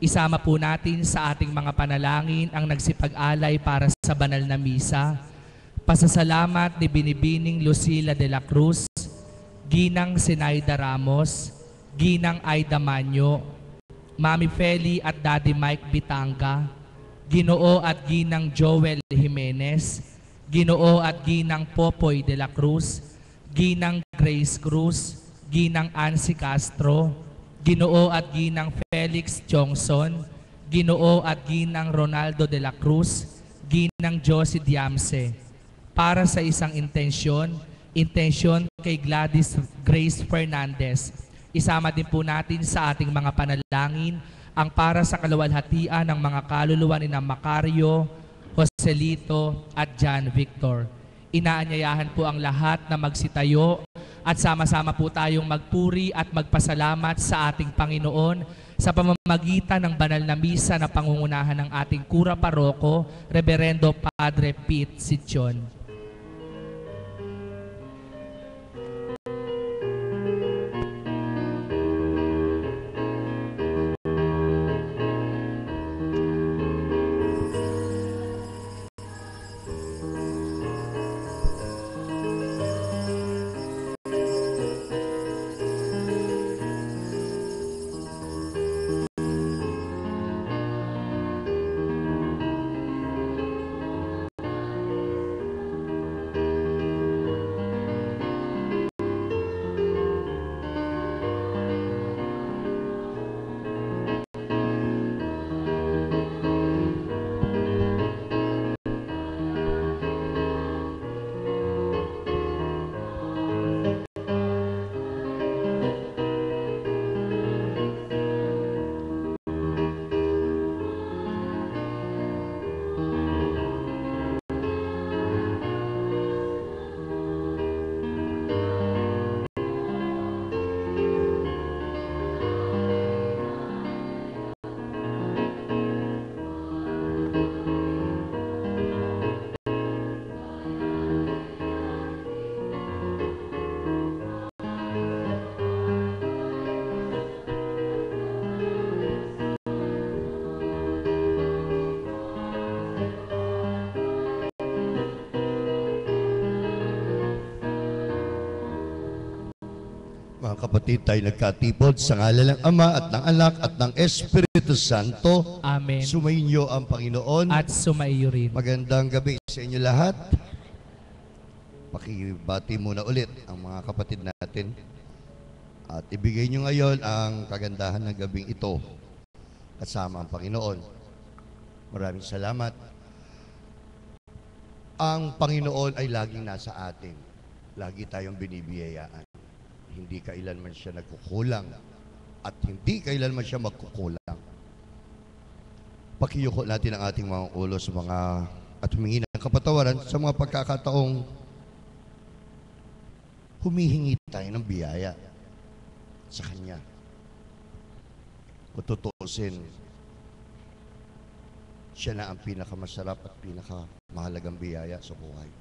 Isama po natin sa ating mga panalangin ang nagsipag-alay para sa banal na misa. Pasasalamat ni Binibining Lucila de la Cruz, Ginang Sinaida Ramos, Ginang Aida Manyo, Mami Feli at Daddy Mike Bitanga, Ginoo at Ginang Joel Jimenez, Ginoo at Ginang Popoy de la Cruz, Ginang Grace Cruz, Ginang Ansi Castro, Ginoo at Ginang Felix Johnson, Ginoo at Ginang Ronaldo de la Cruz, Ginang Josie Diamse. Para sa isang intensyon kay Gladys Grace Fernandez. Isama din po natin sa ating mga panalangin ang para sa kaluwalhatian ng mga kaluluwa ni Macario, Joselito at John Victor. Inaanyayahan po ang lahat na magsitayo at sama-sama po tayong magpuri at magpasalamat sa ating Panginoon sa pamamagitan ng banal na misa na pangungunahan ng ating Kura Paroko, Reverendo Padre Pete Sichon. Mga kapatid, tayo nagkatipod sa ngalan ng Ama at ng Anak at ng Espiritu Santo. Amen. Sumainyo ang Panginoon. At sumaiyo rin. Magandang gabi sa inyo lahat. Pakibati muna ulit ang mga kapatid natin. At ibigay nyo ngayon ang kagandahan ng gabing ito kasama ang Panginoon. Maraming salamat. Ang Panginoon ay laging nasa atin. Lagi tayong binibiyayaan. Hindi kailanman siya nagkukulang at hindi kailanman siya magkukulang. Pakiyuko natin ang ating mga ulo sa mga at humingi ng kapatawaran sa mga pagkakataong humihingi tayo ng biyaya sa Kanya. Kung tutuusin, siya na ang pinakamasarap at pinakamahalagang biyaya sa buhay.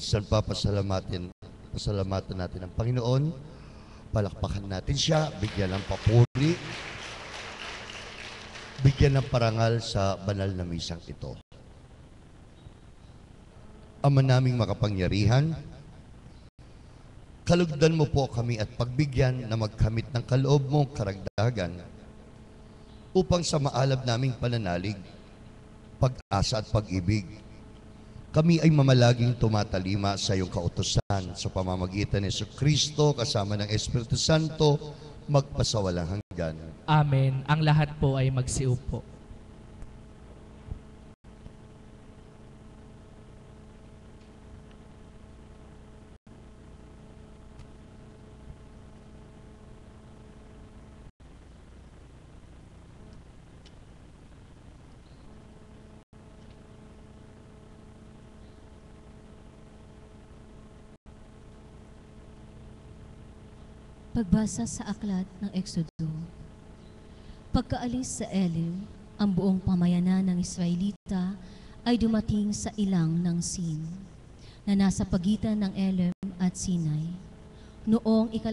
Minsan pa pasalamatan natin ang Panginoon, palakpakan natin siya, bigyan ng papuri, bigyan ng parangal sa banal na misang ito. Ama naming makapangyarihan, kalugdan mo po kami at pagbigyan na magkamit ng kaloob mong karagdagan upang sa maalab naming pananalig, pag-asa at pag-ibig, kami ay mamalaging tumatalima sa iyong kautusan sa pamamagitan ni Jesucristo kasama ng Espiritu Santo magpasawalang hanggan. Amen. Ang lahat po ay magsiupo. Pagbasa sa aklat ng Exodo. Pagkaalis sa Elim, ang buong pamayanan ng Israelita ay dumating sa ilang ng Sin, na nasa pagitan ng Elim at Sinai. Noong 15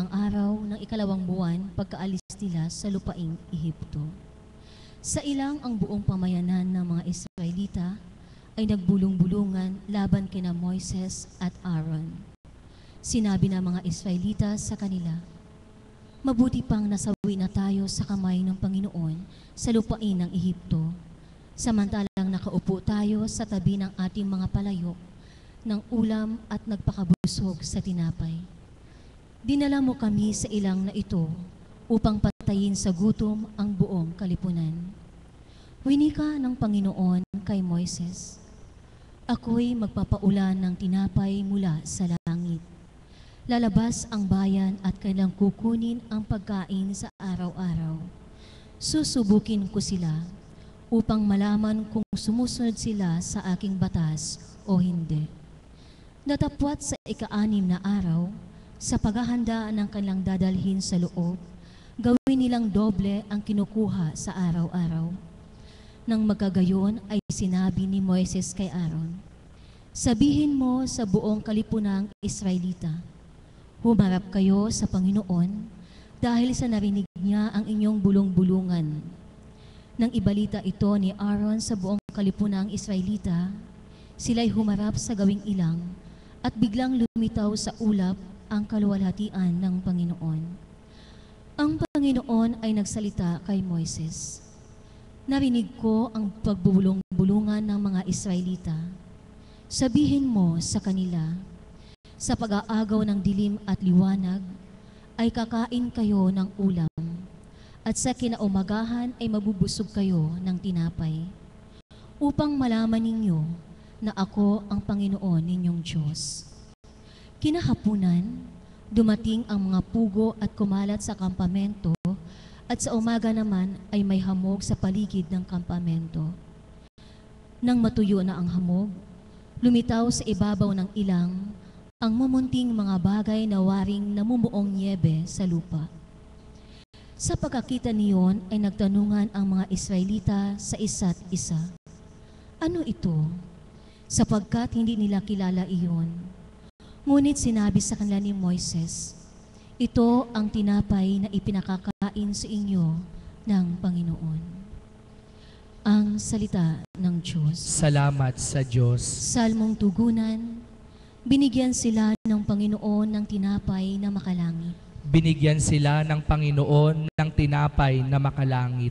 araw ng 2 buwan pagkaalis nila sa lupaing Ehipto. Sa ilang ang buong pamayanan ng mga Israelita ay nagbulong-bulungan laban kina Moises at Aaron. Sinabi ng mga Israelita sa kanila, mabuti pang nasawi na tayo sa kamay ng Panginoon sa lupain ng Ehipto, samantalang nakaupo tayo sa tabi ng ating mga palayok ng ulam at nagpakabusog sa tinapay. Dinala mo kami sa ilang na ito upang patayin sa gutom ang buong kalipunan. Winika ng Panginoon kay Moises, ako'y magpapaulan ng tinapay mula sa langit. Lalabas ang bayan at kailang kukunin ang pagkain sa araw-araw. Susubukin ko sila upang malaman kung sumusunod sila sa aking batas o hindi. Natapwat sa 6 na araw, sa paghahanda ng kanilang dadalhin sa loob, gawin nilang doble ang kinukuha sa araw-araw. Nang magkagayon ay sinabi ni Moises kay Aaron, sabihin mo sa buong kalipunang Israelita, humarap kayo sa Panginoon dahil sa narinig niya ang inyong bulong-bulungan. Nang ibalita ito ni Aaron sa buong kalipunang Israelita, sila'y humarap sa gawing ilang at biglang lumitaw sa ulap ang kaluwalhatian ng Panginoon. Ang Panginoon ay nagsalita kay Moises, narinig ko ang pagbubulong-bulungan ng mga Israelita. Sabihin mo sa kanila, sa pag-aagaw ng dilim at liwanag, ay kakain kayo ng ulam, at sa kinaumagahan ay mabubusog kayo ng tinapay, upang malaman ninyo na ako ang Panginoon ninyong Diyos. Kinahapunan, dumating ang mga pugo at kumalat sa kampamento, at sa umaga naman ay may hamog sa paligid ng kampamento. Nang matuyo na ang hamog, lumitaw sa ibabaw ng ilang ang mumunting mga bagay na waring namumuong niebe sa lupa. Sa pagkakita niyon ay nagtanungan ang mga Israelita sa isa't isa, ano ito? Sapagkat hindi nila kilala iyon. Ngunit sinabi sa kanila ni Moises, ito ang tinapay na ipinakakain sa inyo ng Panginoon. Ang salita ng Diyos. Salamat sa Diyos. Salmong tugunan. Binigyan sila ng Panginoon ng tinapay na makalangit. Binigyan sila ng Panginoon ng tinapay na makalangit.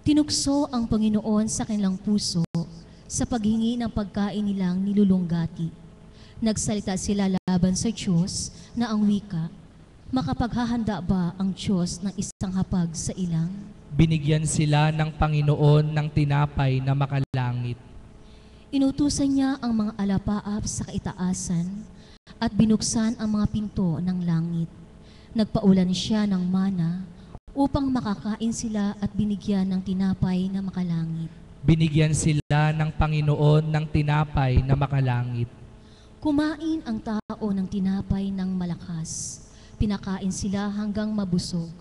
Tinukso ang Panginoon sa kanilang puso sa paghingi ng pagkain nilang nilulunggati. Nagsalita sila laban sa Diyos na ang wika, makapaghahanda ba ang Diyos ng isang hapag sa ilang? Binigyan sila ng Panginoon ng tinapay na makalangit. Inutusan niya ang mga alapaap sa kaitaasan at binuksan ang mga pinto ng langit. Nagpaulan siya ng mana upang makakain sila at binigyan ng tinapay na makalangit. Binigyan sila ng Panginoon ng tinapay na makalangit. Kumain ang tao ng tinapay ng malakas. Pinakain sila hanggang mabusog.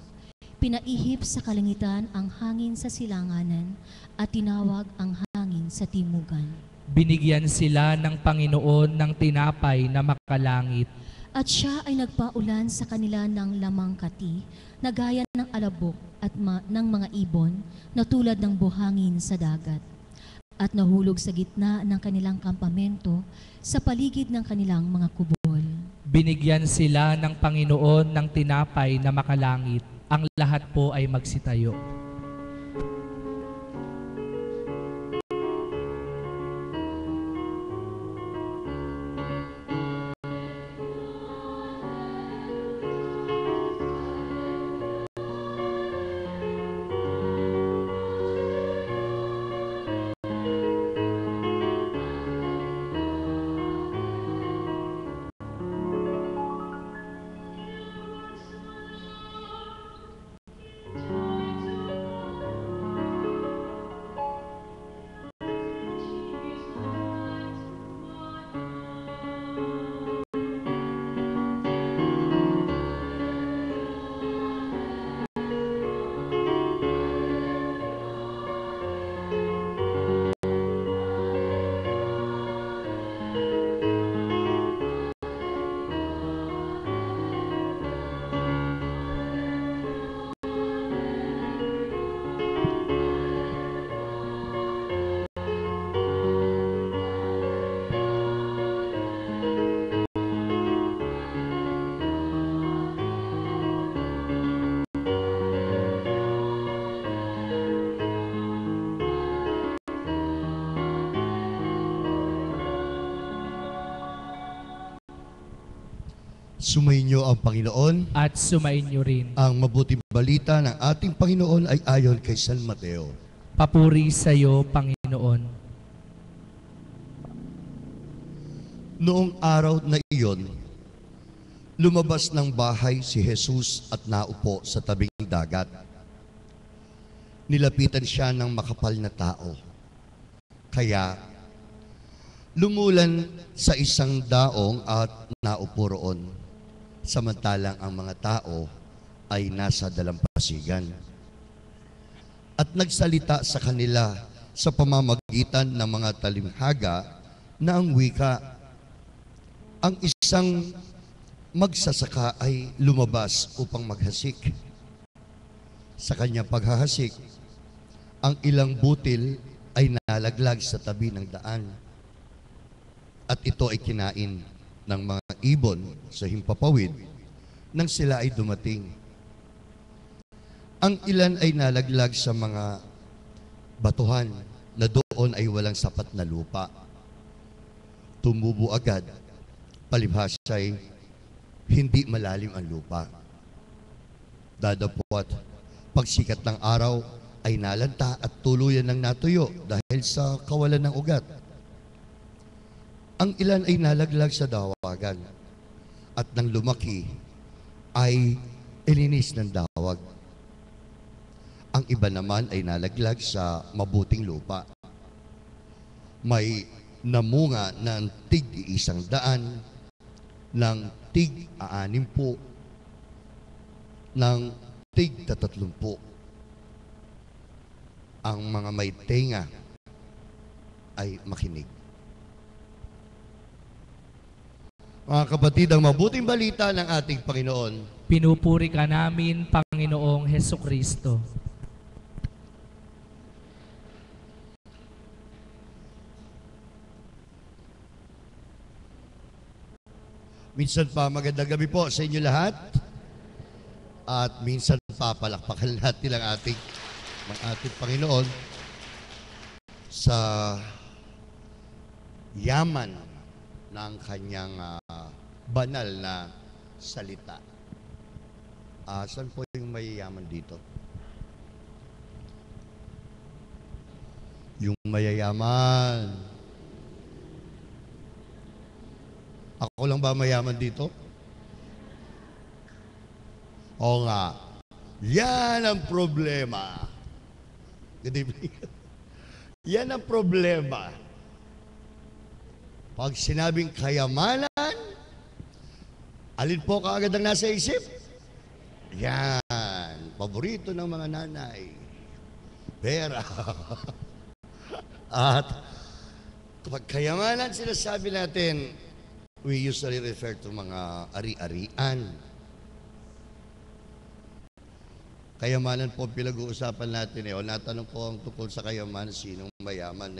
Pinaihip sa kalangitan ang hangin sa silanganan at tinawag ang hangin sa timugan. Binigyan sila ng Panginoon ng tinapay na makalangit. At siya ay nagpaulan sa kanila ng lamang kati, na gaya ng alabok at ng mga ibon, na tulad ng buhangin sa dagat. At nahulog sa gitna ng kanilang kampamento, sa paligid ng kanilang mga kubol. Binigyan sila ng Panginoon ng tinapay na makalangit. Ang lahat po ay magsitayo. Sumainyo ang Panginoon. At sumainyo rin. Ang mabuting balita ng ating Panginoon ay ayon kay San Mateo. Papuri sa iyo, Panginoon. Noong araw na iyon, lumabas ng bahay si Jesus at naupo sa tabing dagat. Nilapitan siya ng makapal na tao. Kaya lumulan sa isang daong at naupo roon, samantalang ang mga tao ay nasa dalampasigan. At nagsalita sa kanila sa pamamagitan ng mga talimhaga na ang wika. Ang isang magsasaka ay lumabas upang maghasik. Sa kanyang paghahasik, ang ilang butil ay nalaglag sa tabi ng daan. At ito ay kinain ng mga ibon sa himpapawid nang sila ay dumating. Ang ilan ay nalaglag sa mga batuhan na doon ay walang sapat na lupa. Tumubo agad, palibhas ay hindi malalim ang lupa. Dadapot, pagsikat ng araw ay nalanta at tuluyan ng natuyo dahil sa kawalan ng ugat. Ang ilan ay nalaglag sa dawagan at nang lumaki ay ilinis ng dawag. Ang iba naman ay nalaglag sa mabuting lupa. May namunga ng tig-100, ng tig-60, ng tig-30. Ang mga may tenga ay makinig. Mga kapatid, ang mabuting balita ng ating Panginoon. Pinupuri ka namin, Panginoong Hesukristo. Minsan pa magandang gabi po sa inyo lahat. At minsan pa palakpakan natin ang ating Panginoon sa yaman ng kanyang banal na salita. Saan po yung mayayaman dito? Yung mayayaman. Ako lang ba mayaman dito? Oo nga. Yan ang problema. Good evening. Yan ang problema. Pag sinabing kayamanan, alin po kaagad ang nasa isip? Yan. Paborito ng mga nanay. Pera. At Kapag kayamanan, sinasabi natin, we usually refer to mga ari-arian. Kayamanan po pinag-uusapan natin o natanong ko ang tungkol sa kayamanan, sinong mayaman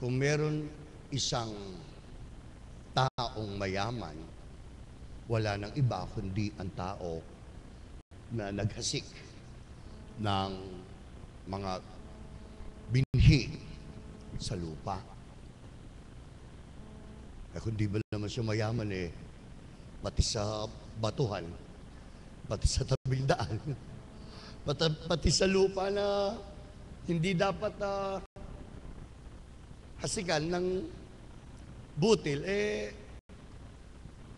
kung meron isang taong mayaman, wala nang iba kundi ang tao na naghasik ng mga binhi sa lupa. Kung di ba naman siya mayaman pati sa batuhan, pati sa tabing daan, pati sa lupa na hindi dapat hasikan ng butil,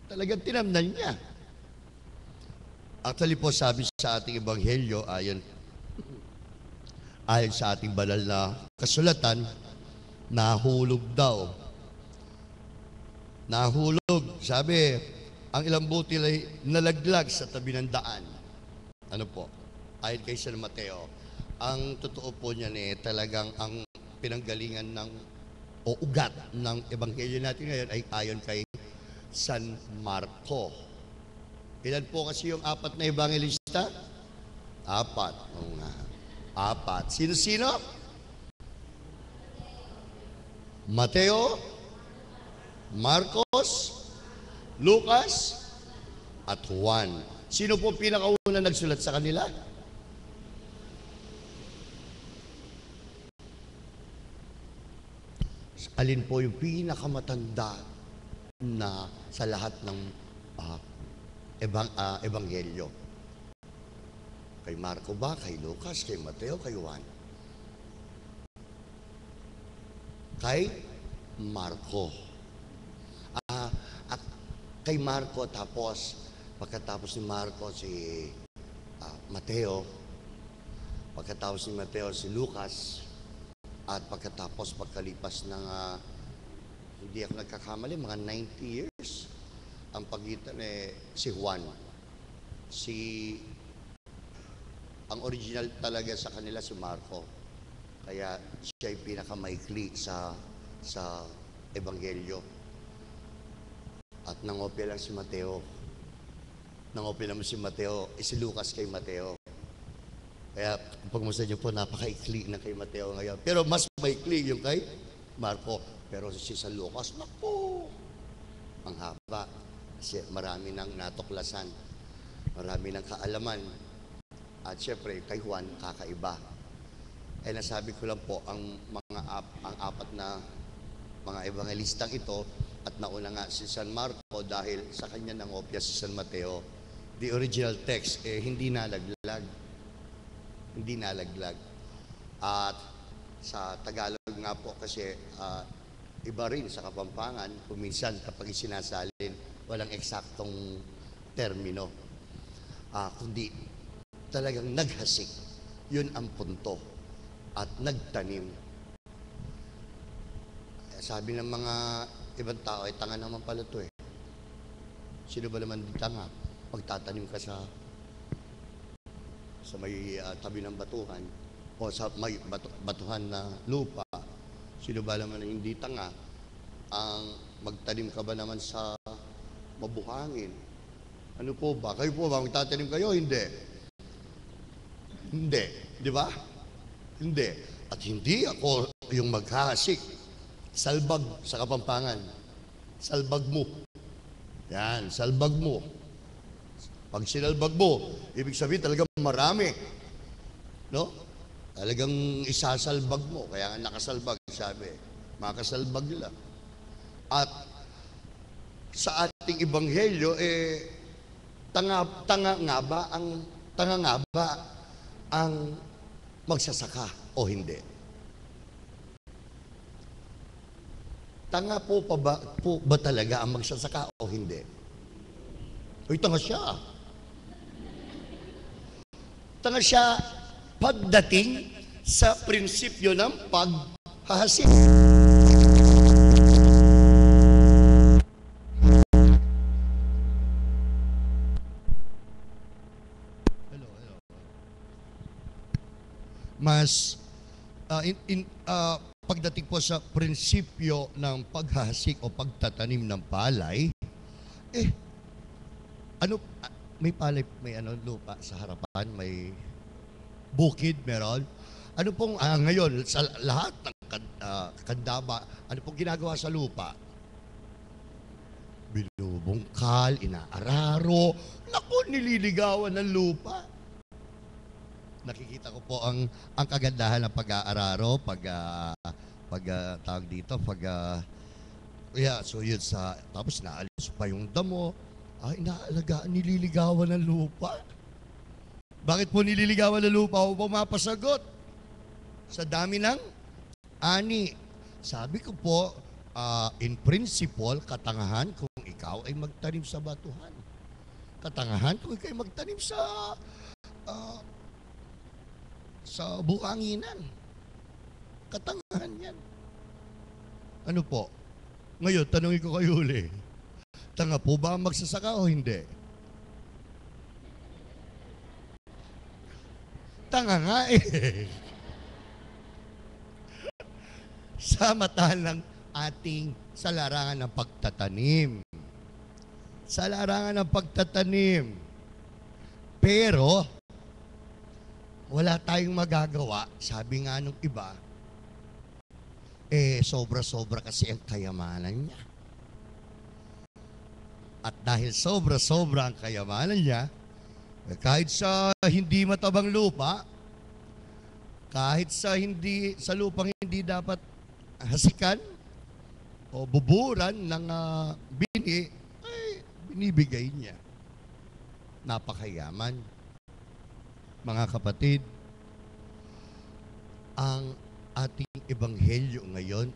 talagang tinamnan niya. Actually po, sabi sa ating ebanghelyo, ayon sa ating banal na kasulatan, nahulog daw. Nahulog. Sabi, ang ilang butil ay nalaglag sa tabi ng daan. Ano po? Ayon kay San Mateo. Ang totoo po niyan talagang ang pinanggalingan o ugat ng ebanghelyo natin ngayon ay ayon kay San Marco. Ilan po kasi yung apat na ebangelista? Apat. Apat. Sino-sino? Mateo, Marcos, Lucas, at Juan. Sino po pinakauna nagsulat sa kanila? Alin po yung pinakamatanda na sa lahat ng ebanghelyo? Kay Marco ba? Kay Lucas? Kay Mateo? Kay Juan? Kay Marco. At kay Marco, pagkatapos ni Marco si Mateo, pagkatapos ni Mateo si Lucas, at pagkalipas ng hindi ako nagkakamali, mga 90 years ang pagitan si Juan. Ang original talaga sa kanila si Marco. Kaya siya ay pinakamaikli sa ebanghelyo. At nangopya lang si Mateo. Nangopya naman si Mateo, si Lucas kay Mateo. Kaya pag musta niyo po, napakaikli na kay Mateo ngayon. Pero mas maikli yung kay Marco. Pero si San Lucas, naku, ang haba. Kasi marami nang natuklasan. Marami nang kaalaman. At syempre, kay Juan, kakaiba. Nasabi ko lang po, ang apat na mga evangelistang ito, at nauna nga si San Marco dahil sa kanya nangopya si San Mateo, the original text, hindi nalaglag. Hindi nalaglag. At sa Tagalog nga po kasi, iba rin sa Kapampangan, kuminsan kapag sinasalin, walang eksaktong termino. Kundi talagang naghasik. Yun ang punto. At nagtanim. Sabi ng mga ibang tao, tanga naman pala ito Sino ba naman di tanga? Pagtatanim ka sa may tabi ng batuhan o sa may batuhan na lupa, sino ba naman hindi tanga ang magtanim ka ba naman sa mabuhangin? Ano po ba? Kayo po ba magtatanim kayo? Hindi. Hindi. Di ba? Hindi. At hindi ako yung maghahasik. Salbag sa Kapampangan. Salbag mo. Yan, salbag mo. Pag sinalbag mo, ibig sabihin talagang marami. No? Talagang isasalbag mo. Kaya nga nakasalbag, sabi. Makasalbag lang. At sa ating ebanghelyo, tanga nga ba ang magsasaka o hindi? Tanga po ba talaga ang magsasaka o hindi? Uy, tanga siya. Tanga siya pagdating sa prinsipyo ng paghahasik. Mas pagdating po sa prinsipyo ng paghahasik o pagtatanim ng palay, may palay, may lupa sa harapan, may bukid, meron. Ano pong ngayon, sa lahat ng kandaba, ano pong ginagawa sa lupa? Binubungkal, inaararo, naku, nililigawan ng lupa. Nakikita ko po ang kagandahan ng pag-aararo, tawag dito, so yun tapos naalis pa yung damo, inaalagaan, nililigawan ng lupa. Bakit po nililigawan ng lupa? O pumapasagot sa dami ng ani. Sabi ko po, in principle, katangahan kung ikaw ay magtanim sa batuhan. Katangahan kung ikaw ay magtanim sa buhanginan. Katangahan yan. Ano po? Ngayon, tanongin ko kayo uli. Tanga po ba ang magsasaka o hindi? Tanga nga eh. Sa mata ng ating sa larangan ng pagtatanim. Sa larangan ng pagtatanim. Pero, wala tayong magagawa. Sabi nga nung iba, sobra-sobra kasi ang kayamanan niya. At dahil sobra-sobra ang kayamanan niya, kahit sa hindi matabang lupa, kahit sa lupang hindi dapat hasikan o buburan ng bini, ay binibigay niya. Napakayaman. Mga kapatid, ang ating ebanghelyo ngayon,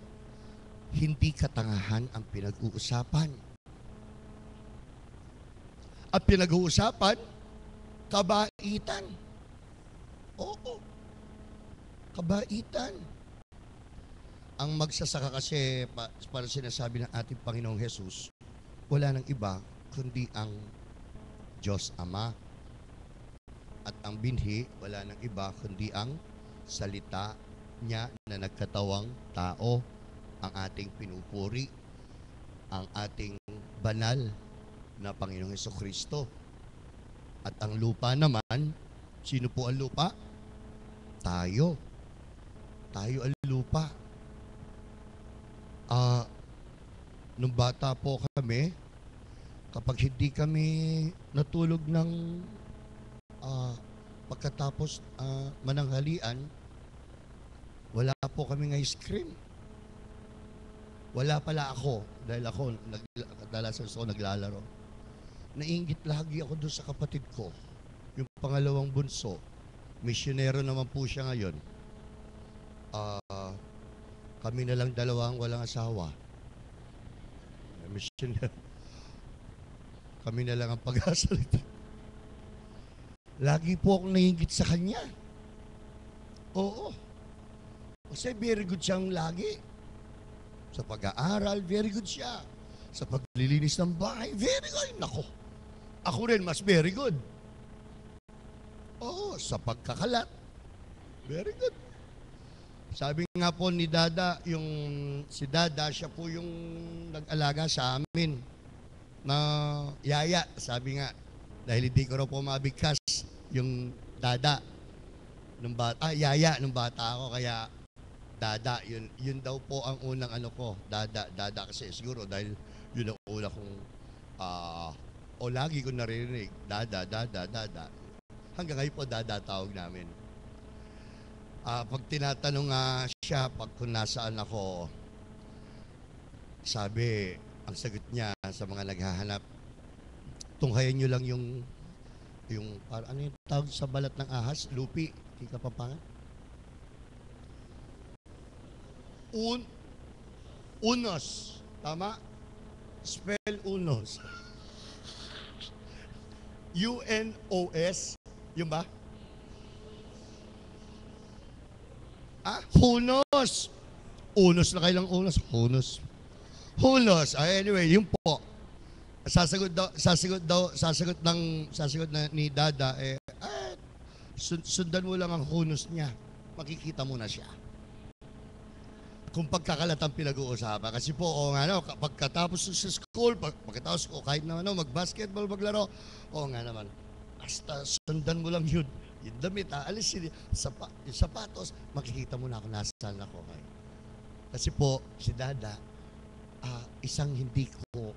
hindi katangahan ang pinag-uusapan. At pinag-uusapan, kabaitan. Oo, kabaitan. Ang magsasaka kasi, para sinasabi ng ating Panginoong Jesus, wala nang iba kundi ang Diyos Ama. At ang binhi, wala nang iba kundi ang salita niya na nagkatawang tao, ang ating pinupuri, ang ating banal na Panginoong Hesukristo. At ang lupa naman, sino po ang lupa? Tayo. Tayo ang lupa. Nung bata po kami, kapag hindi kami natulog ng pagkatapos mananghalian, wala po kami ng ice cream. Wala pala ako, dahil ako, kadalasan ako naglalaro. Nainggit lagi ako doon sa kapatid ko, yung pangalawang bunso. Misyonero naman po siya ngayon. Kami na lang dalawang walang asawa. Misyonero. Kami na lang ang pag-asa. Lagi po akong nainggit sa kanya. Oo. Kasi very good siyang lagi. Sa pag-aaral, very good siya. Sa paglilinis ng bahay, very good. Nako. Ako rin, mas very good. Oo, sa pagkakalat, very good. Sabi nga po ni Dada, si Dada, siya po yung nag-alaga sa amin na yaya. Sabi nga, dahil hindi ko raw po mabigkas yung Dada nung yaya nung bata ako, kaya Dada, yun daw po ang unang ko, Dada kasi siguro dahil yun ang una kong lagi ko naririnig, Dada. Hanggang ngayon po Dada tawag namin. Pag tinatanong siya, pag kung nasaan ako, sabi, ang sagot niya sa mga naghahanap, tunghayan nyo lang yung ano yung tawag sa balat ng ahas? Lupi, di ka papangan? Unos. Tama? Spell unos. U-N-O-S. Yung ba? Hunos. Unos na kailang unos. Hunos. Anyway, yun po. Sasagot na ni Dada, sundan mo lang ang hunos niya. Makikita mo na siya. kung pagkakalatang pinag-uusapan. Kasi po, pagkatapos sa school, pagkatapos ko, kahit na mag-basketball, maglaro, nga naman, basta sundan mo lang yun. Yung damit, alis yung sapatos, makikita mo na ako, nasaan ako. Kasi po, si Dada, isang hindi ko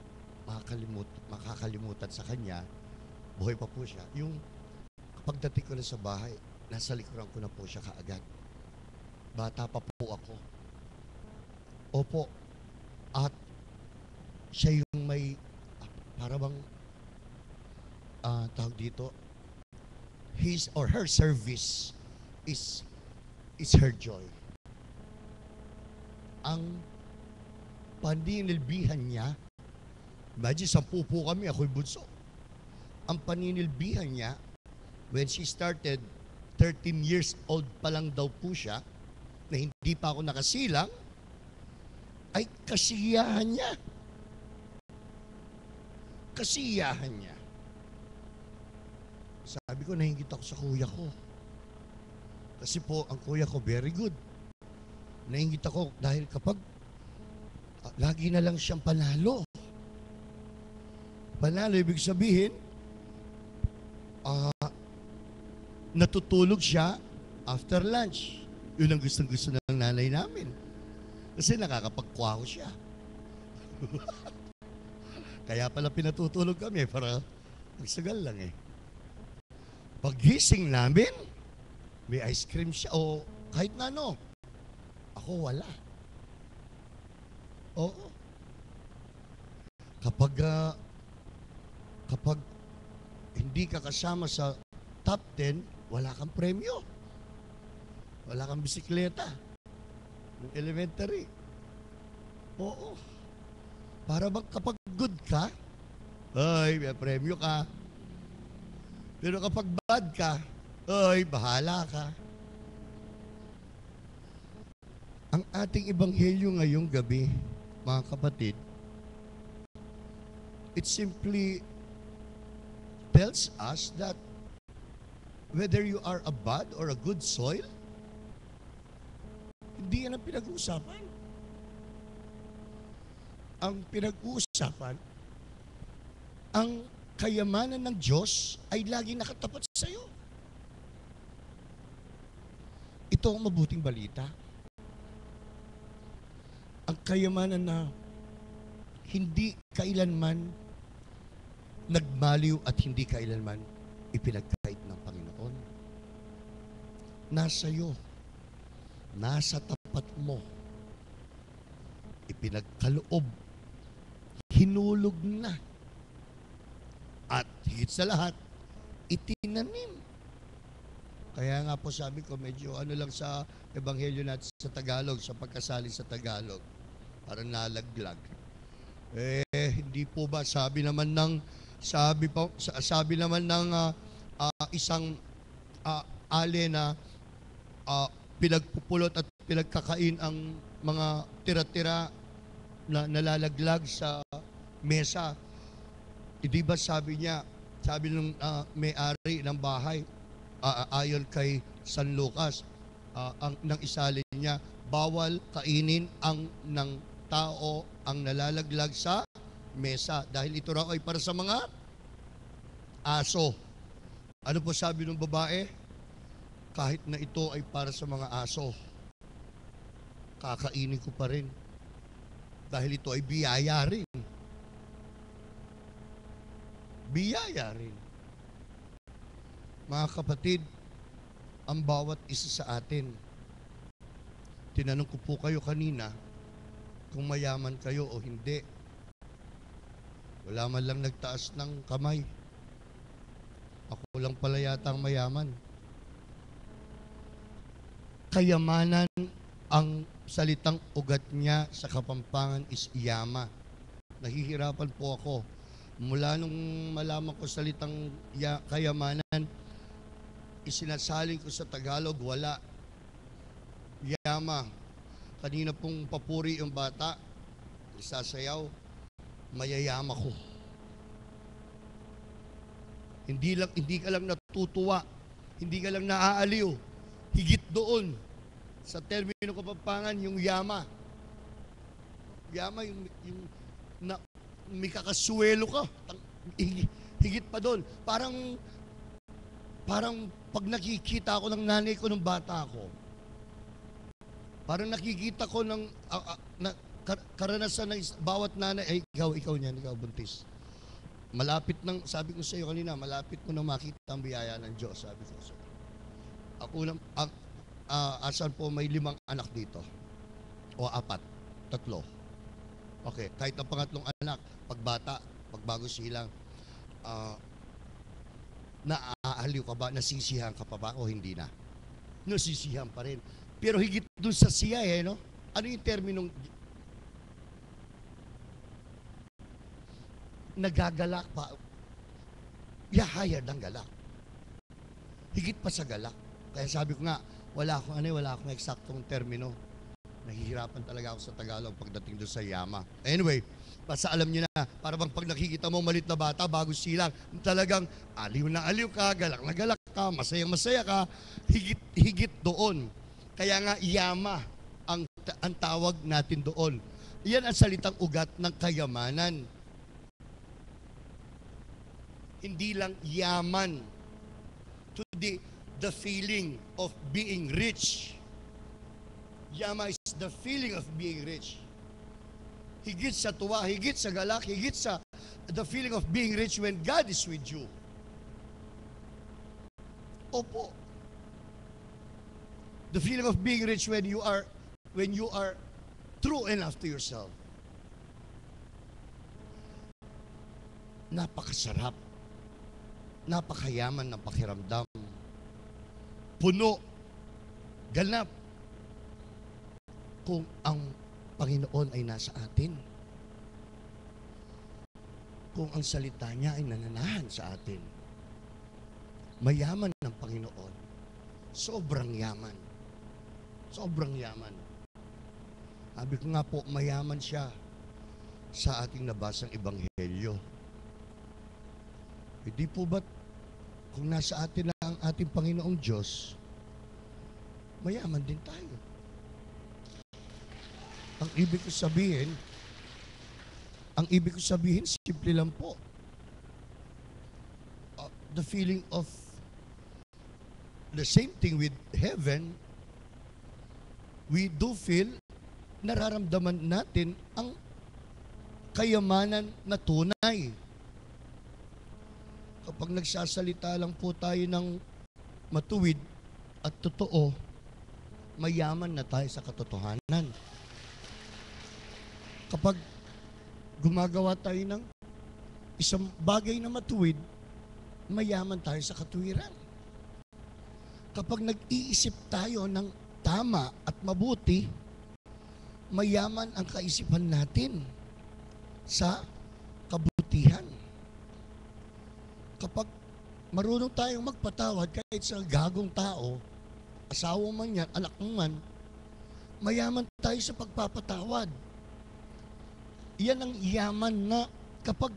makakalimutan sa kanya, buhay pa po siya, yung pagdating ko na sa bahay, nasa likuran ko na po siya kaagad. Bata pa po ako. Opo. At siya yung may para bang tawag dito, his or her service is her joy. Ang paninilbihan niya, imagine 10 po kami, ako'y bunso. Ang paninilbihan niya, when she started, 13 years old pa lang daw po siya, na hindi pa ako nakasilang, ay kasiyahan niya. Kasiyahan niya. Sabi ko, nahingit ako sa kuya ko. Kasi po, ang kuya ko, very good. Nahingit ako dahil kapag lagi na lang siyang panalo. Panalo, ibig sabihin, natutulog siya after lunch. Yun ang gustong-gusto ng nanay namin. Kasi nakakapagkwaho siya. Kaya pala pinatutulog kami para magsagal lang eh. Paggising namin, may ice cream siya o kahit na ano. Ako wala. Oo. Kapag hindi ka kasama sa top 10, wala kang premyo. Wala kang bisikleta. Yung elementary. Oo. Para bang kapag good ka, ay, may premyo ka. Pero kapag bad ka, ay, bahala ka. Ang ating ebanghelyo ngayong gabi, mga kapatid, it simply tells us that whether you are a bad or a good soil, hindi yan ang pinag-uusapan. Ang pinag-uusapan, ang kayamanan ng Diyos ay laging nakatapat sa iyo. Ito ang mabuting balita. Ang kayamanan na hindi kailanman nagmaliw at hindi kailanman ipinagkait ng Panginoon. Nasa iyo. Nasa tapat mo. Ipinagkaloob. Hinulog na. At higit sa lahat, itinanim. Kaya nga po sabi ko, medyo lang sa ebanghelyo natin sa Tagalog, sa pagkasali sa Tagalog. Parang nalaglag. Hindi po ba sabi naman ng isang ale na pinagpupulot at pinagkakain ang mga tira-tira na nalalaglag sa mesa. Hindi ba sabi ng may-ari ng bahay, ayon kay San Lucas, ng isalin niya, bawal kainin ng tao ang nalalaglag sa mesa dahil ito raw ay para sa mga aso. Ano po sabi ng babae? Kahit na ito ay para sa mga aso, kakainin ko pa rin dahil ito ay biyaya rin. Biyaya rin. Mga kapatid, ang bawat isa sa atin, tinanong ko po kayo kanina kung mayaman kayo o hindi. Wala man lang nagtaas ng kamay. Ako lang pala yata ang mayaman. Kayamanan, ang salitang ugat niya sa Kapampangan is yama. Nahihirapan po ako. Mula nung malaman ko salitang kayamanan, isinasalin ko sa Tagalog, wala. Yama. Kanina pong papuri yung bata, isasayaw, mayayama ko. Hindi ka lang natutuwa, hindi ka lang naaaliw. Higit doon, sa termino Kapampangan, yung yama. Yama yung na, may kakasuwelo ka. Higit pa doon. Parang pag nakikita ko ng nanay ko nung bata ako, parang nakikita ko ng karanasan ng bawat nanay, ay ikaw niyan, ikaw buntis. Malapit nang, sabi ko sa iyo kanina, malapit mo nang makita ang biyaya ng Diyos, sabi ko sa iyo. Asan po may 5 anak dito? O 4? 3? Okay, kahit ang pangatlong anak, pagbata, pagbago silang, naaaliw ka ba? Nasisihan ka pa ba o hindi na? Nasisihan pa rin. Pero higit dun sa siya no? Ano yung terminong nagagalak pa? Higher ng galak. Higit pa sa galak. Kaya sabi ko nga, wala akong eksaktong termino. Nahihirapan talaga ako sa Tagalog pagdating doon sa yama. Anyway, basta alam niyo na, para bang pag nakikita mo malit na bata, bago silang, talagang aliw na aliw ka, galak na galak ka, masayang masaya ka, higit doon. Kaya nga, yama ang tawag natin doon. Yan ang salitang ugat ng kayamanan. Hindi lang yaman. To the feeling of being rich. Yama is the feeling of being rich. Higit sa tuwa, higit sa galak, higit sa the feeling of being rich when God is with you. Opo. The feeling of being rich when you are true enough to yourself. Napakasarap. Napakayaman ng pakiramdam. Puno. Ganap. Kung ang Panginoon ay nasa atin. Kung ang salita niya ay nananahan sa atin. Mayaman ng Panginoon. Sobrang yaman. Sobrang yaman. Sabi ko nga po, mayaman siya sa ating nabasang ebanghelyo. Hindi po ba't kung nasa atin na ang ating Panginoong Diyos, mayaman din tayo. Ang ibig ko sabihin, simple lang po. The feeling of the same thing with heaven, we do feel, nararamdaman natin ang kayamanan na tunay. Kapag nagsasalita lang po tayo ng matuwid at totoo, mayaman na tayo sa katotohanan. Kapag gumagawa tayo ng isang bagay na matuwid, mayaman tayo sa katuwiran. Kapag nag-iisip tayo ng tama at mabuti, mayaman ang kaisipan natin sa kabutihan. Kapag marunong tayong magpatawad kahit sa gagong tao, asawa man yan, anak man, mayaman tayo sa pagpapatawad. Yan ang yaman na kapag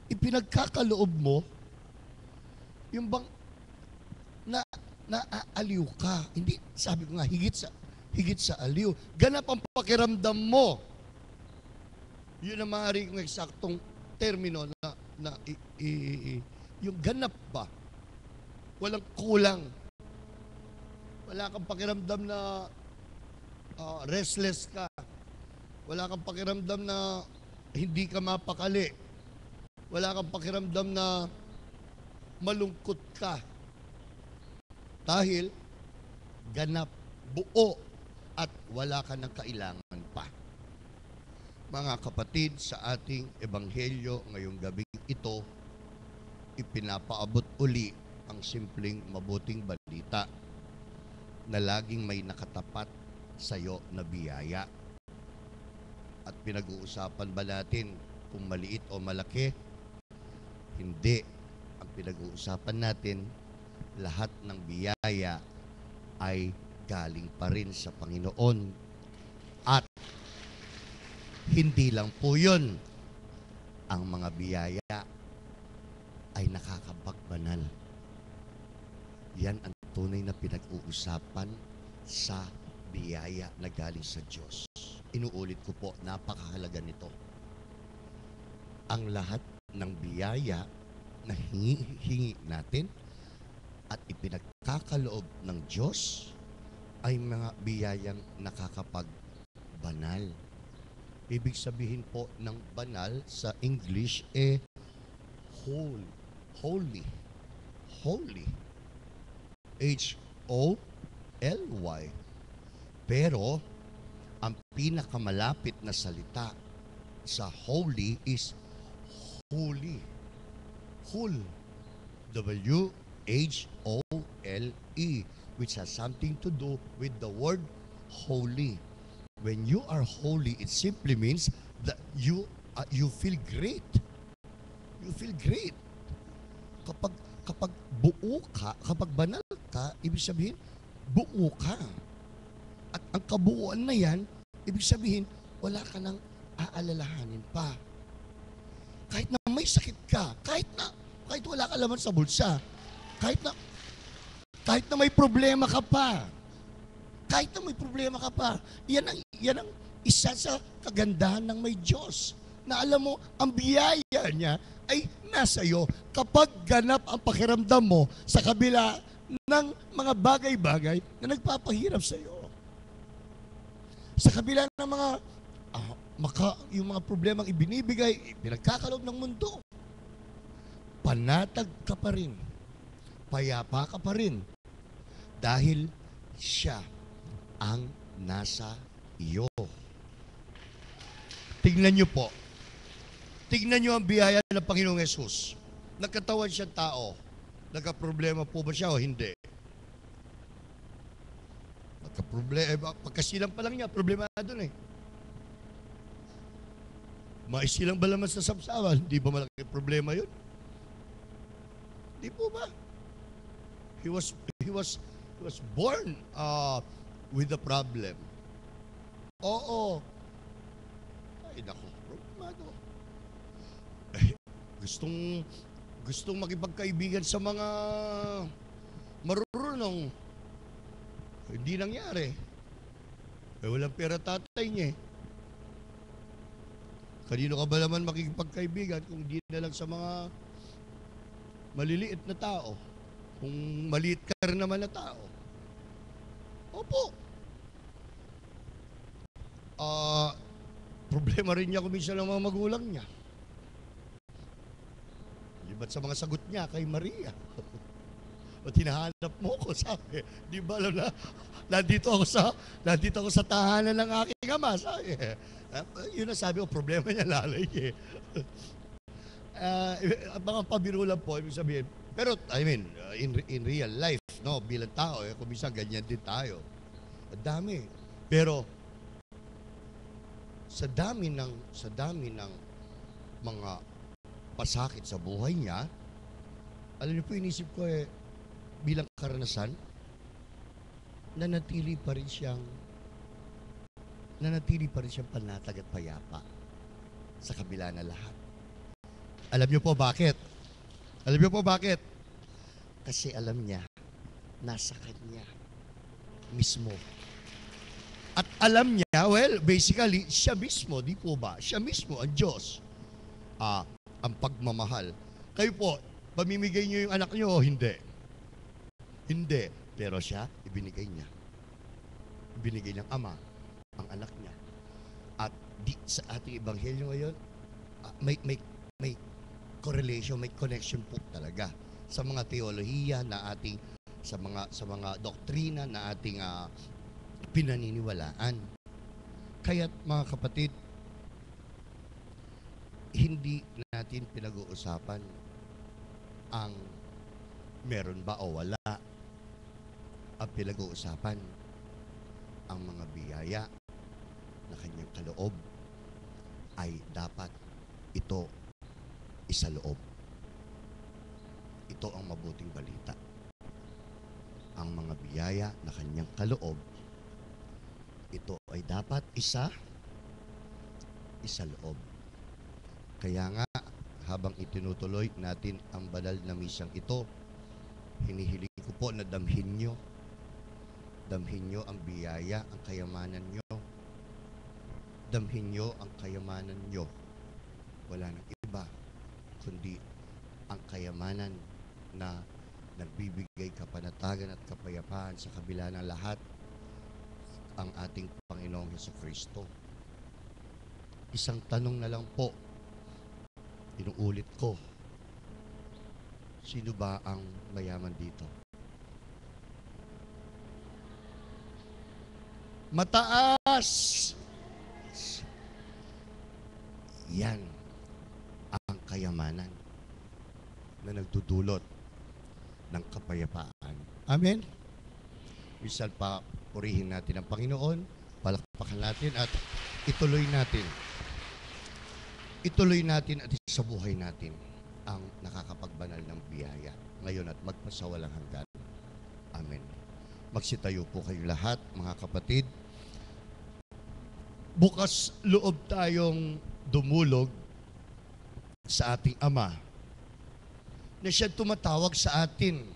ipinagkakaloob mo, yung bang naaaliw ka. Hindi, sabi ko nga, higit sa aliw. Ganap ang pakiramdam mo. Yun ang maaari kong eksaktong termino na yung ganap ba? Walang kulang. Wala kang pakiramdam na restless ka. Wala kang pakiramdam na hindi ka mapakali. Wala kang pakiramdam na malungkot ka. Dahil ganap, buo, at wala ka ng kailangan pa. Mga kapatid, sa ating ebanghelyo ngayong gabing ito, ipinapaabot uli ang simpleng mabuting balita na laging may nakatapat sa iyo na biyaya. At pinag-uusapan ba natin kung maliit o malaki? Hindi. Ang pinag-uusapan natin, lahat ng biyaya ay galing pa rin sa Panginoon. At hindi lang po yun. Ang mga biyaya ay nakakapagbanal. Yan ang tunay na pinag-uusapan sa biyaya na galing sa Diyos. inuulit ko po, napakahalaga nito. Ang lahat ng biyaya na hingi natin at ipinagkakaloob ng Diyos ay mga biyayang nakakapagbanal. Ibig sabihin po ng banal sa English holy. Holy. H-O-L-Y. Pero ang pinakamalapit na salita sa holy is holy. W-H-O-L-E, which has something to do with the word holy. When you are holy, it simply means that you feel great. You feel great. Kapag buo ka, kapag banal ka, ibig sabihin, buo ka. At ang kabuuan na yan, ibig sabihin, wala ka nang aalalahanin pa. Kahit na may sakit ka, kahit wala ka laman sa bulsa, kahit na may problema ka pa, yan ang isa sa kagandahan ng may Diyos. Na alam mo, ang biyaya niya ay nasa iyo kapag ganap ang pakiramdam mo sa kabila ng mga bagay-bagay na nagpapahirap sa iyo. Sa kabila ng mga yung mga problemang ibinibigay, pinagkakaloob ng mundo, panatag ka pa rin, payapa ka pa rin, dahil siya ang nasa iyo. Tingnan niyo po. Tingnan niyo ang biyaya ng Panginoong Yesus. Nagkatawan siya tao. Nagka-problema po ba siya o hindi? Nagka-problema. Pagkasilang pa lang niya, problema na doon eh. Maisilang ba naman sa sapsawan? Hindi ba malaki problema yun? Hindi po ba? He was born with a problem. Oo. Ay, naku, problemado. Gustong makipagkaibigan sa mga marurunong. Hindi nangyari. Walang pera tatay niya eh. Kanino ka ba naman makikipagkaibigan kung di na lang sa mga maliliit na tao? Kung maliit ka rin naman na tao. Opo. Problema rin niya kuminsan ng mga magulang niya. Libat sa mga sagot niya kay Maria. O tinahanap mo ko, sabi. Di ba alam na, nandito ako sa tahanan ng aking ama, sabi. Yun ang sabi ko, problema niya lalay eh. Mga pabiro lang po, ibig sabihin. Pero, I mean, in real life, no, bilang tao, kung minsan ganyan din tayo. Ang dami. Pero, sa dami ng mga pasakit sa buhay niya, alam niyo po, inisip ko bilang karanasan, nanatili pa rin siyang panatag at payapa sa kabila na lahat. Alam niyo po bakit? Kasi alam niya, nasa kanya mismo. At alam niya, well, basically, siya mismo, di po ba? Siya mismo, ang Diyos. Ang pagmamahal. Kayo po, pamimigay niyo yung anak niyo o hindi? Hindi. Pero siya, ibinigay niya. Ibinigay ng Ama ang anak niya. At sa ating ebanghelyo ngayon, may correlation, may connection po talaga sa mga teolohiya na ating, sa mga doktrina na ating pinaniniwalaan. Kaya't mga kapatid, hindi natin pinag-uusapan ang meron ba o wala. Ang pinag-uusapan ang mga biyaya na kanyang kaloob ay dapat ito isaloob. Ito ang mabuting balita. Ang mga biyaya na kanyang kaloob, ito ay dapat isaloob. Kaya nga, habang itinutuloy natin ang banal na misang ito, hinihiling ko po na damhin nyo ang biyaya, ang kayamanan nyo Damhin nyo ang kayamanan nyo. Wala nang iba, kundi ang kayamanan na nagbibigay kapanatagan at kapayapaan sa kabila ng lahat, ang ating Panginoong Hesukristo. Isang tanong na lang po, inuulit ko, sino ba ang mayaman dito? Mataas! Yan ang kayamanan na nagdudulot ng kapayapaan. Amen? Minsan pa, purihin natin ang Panginoon, palakpakan natin at ituloy natin. Ituloy natin at sa buhay natin ang nakakapagbanal ng biyaya ngayon at magpasawalang hanggan. Amen. Magsitayo po kayo lahat, mga kapatid. Bukas loob tayong dumulog sa ating Ama na siya tumatawag sa atin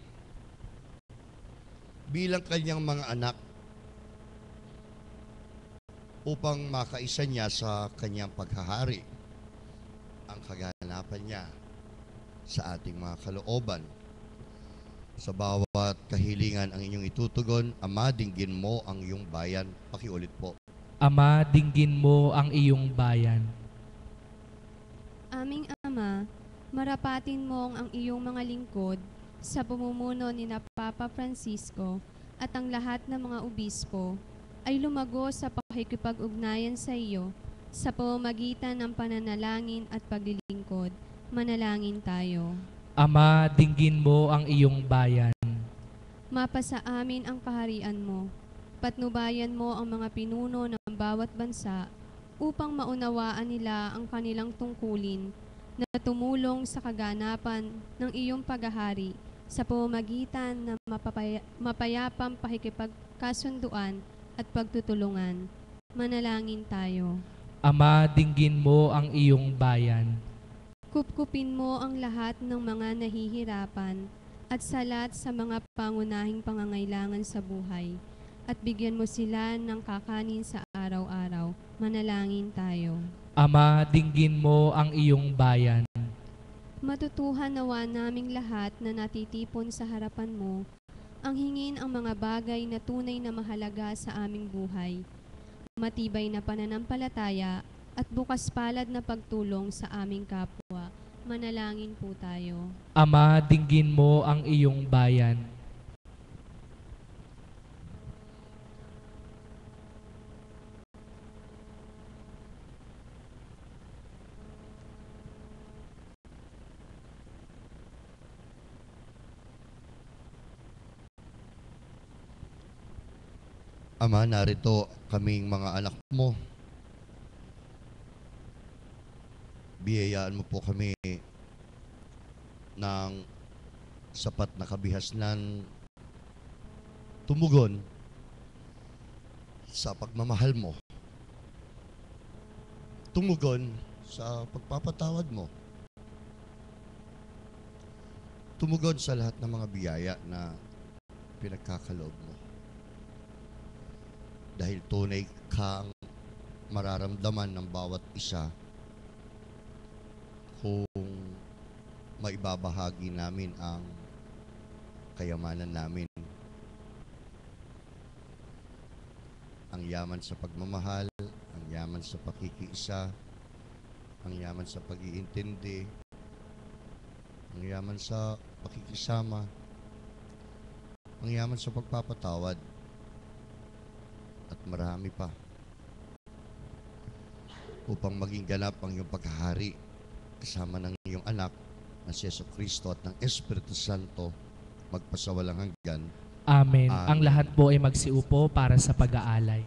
bilang kanyang mga anak upang makaisa niya sa kanyang paghahari ang kaganapan niya sa ating mga kalooban. Sa bawat kahilingan ang inyong itutugon, Ama, dinggin mo ang iyong bayan. Pakiulit po. Ama, dinggin mo ang iyong bayan. Aming Ama, marapatin mo ang iyong mga lingkod sa pamumuno ni na Papa Francisco at ang lahat ng mga obispo ay lumago sa pakikipag-ugnayan sa iyo sa pamamagitan ng pananalangin at paglilingkod. Manalangin tayo. Ama, dinggin mo ang iyong bayan. Mapasa amin ang kaharian mo. Patnubayan mo ang mga pinuno ng bawat bansa upang maunawaan nila ang kanilang tungkulin na tumulong sa kaganapan ng iyong paghahari sa pamamagitan ng mapayapang pakikipagkasunduan at pagtutulungan. Manalangin tayo. Ama, dinggin mo ang iyong bayan. Kupkupin mo ang lahat ng mga nahihirapan at salat sa mga pangunahing pangangailangan sa buhay at bigyan mo sila ng kakanin sa araw-araw. Manalangin tayo. Ama, dinggin mo ang iyong bayan. Matutuhan nawa naming lahat na natitipon sa harapan mo ang hingin ang mga bagay na tunay na mahalaga sa aming buhay, matibay na pananampalataya at bukas palad na pagtulong sa aming kapwa. Manalangin po tayo. Ama, dinggin mo ang iyong bayan. Ama, narito kaming mga anak mo. Biyayaan mo po kami ng sapat na kabihasnan tumugon sa pagmamahal mo. Tumugon sa pagpapatawad mo. Tumugon sa lahat ng mga biyaya na pinagkakaloob mo. Dahil tunay kang mararamdaman ng bawat isa kung maibabahagi namin ang kayamanan namin. Ang yaman sa pagmamahal, ang yaman sa pakikiisa, ang yaman sa pag-iintindi, ang yaman sa pakikisama, ang yaman sa pagpapatawad, at marami pa upang maging ganap ang iyong paghahari kasama ng iyong anak na si Jesucristo at ng Espiritu Santo magpasawalang hanggan. Amen. Amen. Ang lahat po ay magsiupo para sa pag-aalay.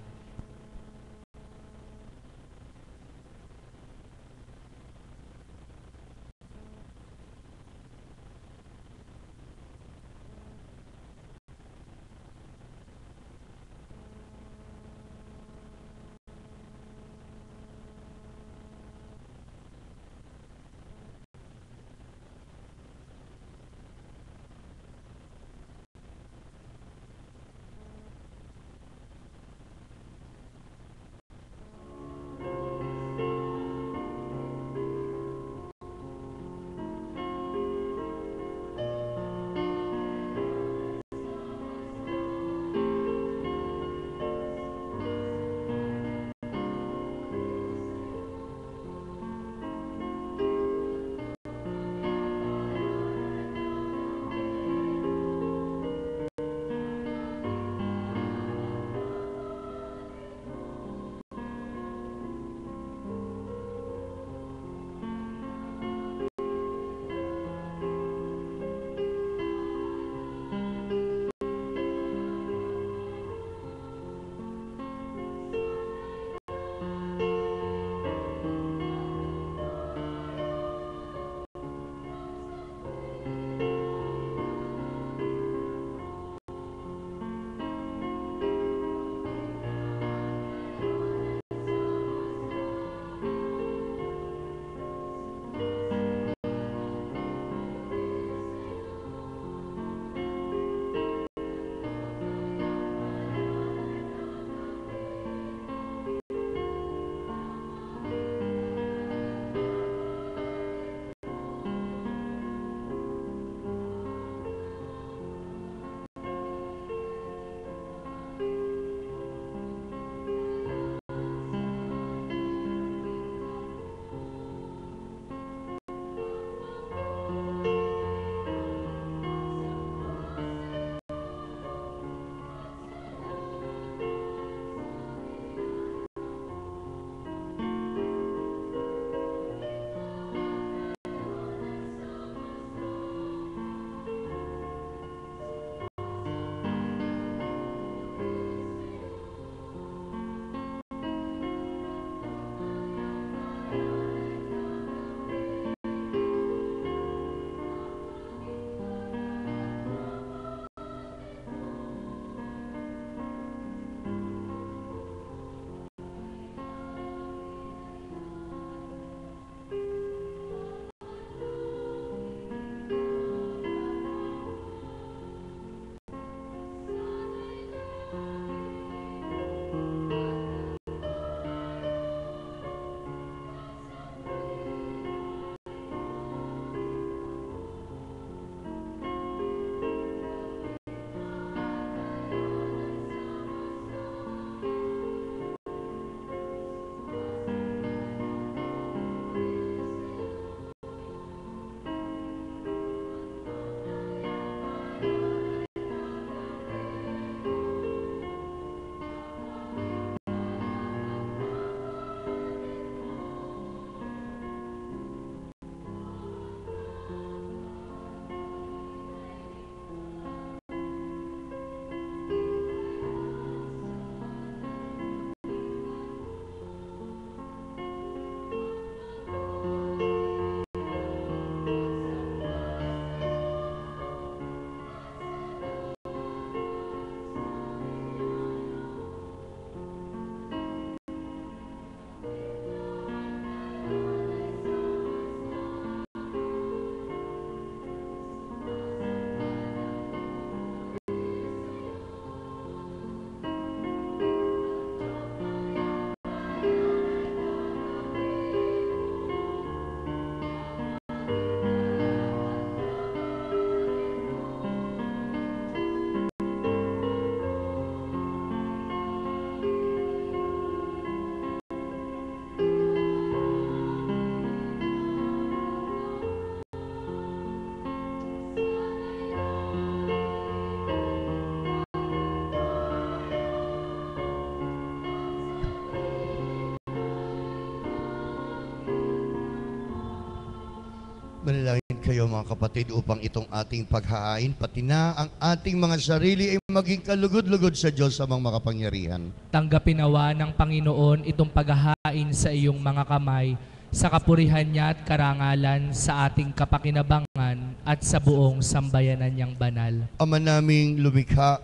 Manalangin kayo mga kapatid upang itong ating paghahain, pati na ang ating mga sarili ay maging kalugod-lugod sa Diyos sa mga makapangyarihan. Tanggapin nawa ng Panginoon itong paghahain sa iyong mga kamay sa kapurihan niya at karangalan sa ating kapakinabangan at sa buong sambayanan niyang banal. Ama naming lumikha,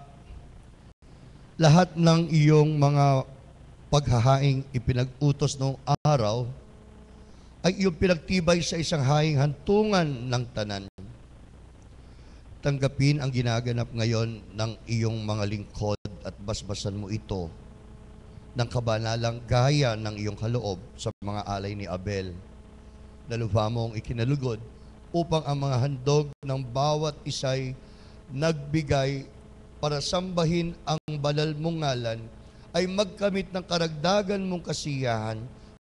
lahat ng iyong mga paghahaing ipinag-utos noong araw ay iyong pinagtibay sa isang haing hantungan ng tanan. Tanggapin ang ginaganap ngayon ng iyong mga lingkod at basbasan mo ito ng kabanalang gaya ng iyong kaloob sa mga alay ni Abel na lupa mong ikinalugod upang ang mga handog ng bawat isa'y nagbigay para sambahin ang banal mong ngalan ay magkamit ng karagdagan mong kasiyahan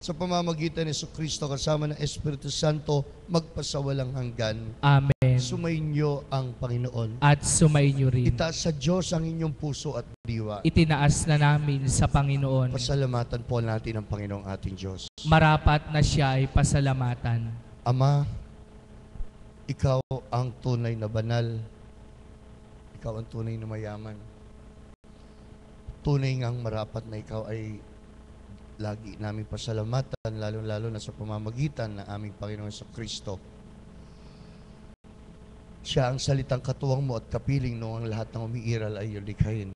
sa pamamagitan ni Jesucristo kasama ng Espiritu Santo magpasawalang hanggan. Amen. Sumainyo ang Panginoon. At sumainyo rin. Itaas sa Diyos ang inyong puso at diwa. Itinaas na namin sa Panginoon. Pasalamatan po natin ang Panginoong ating Diyos. Marapat na siya ay pasalamatan. Ama, ikaw ang tunay na banal. Ikaw ang tunay na mayaman. Tunay ngang marapat na ikaw ay lagi naming pasalamatan, lalo-lalo na sa pamamagitan ng aming Panginoon sa Kristo. Siya ang salitang katuwang mo at kapiling noong ang lahat ng umiiral ay iyong likhain.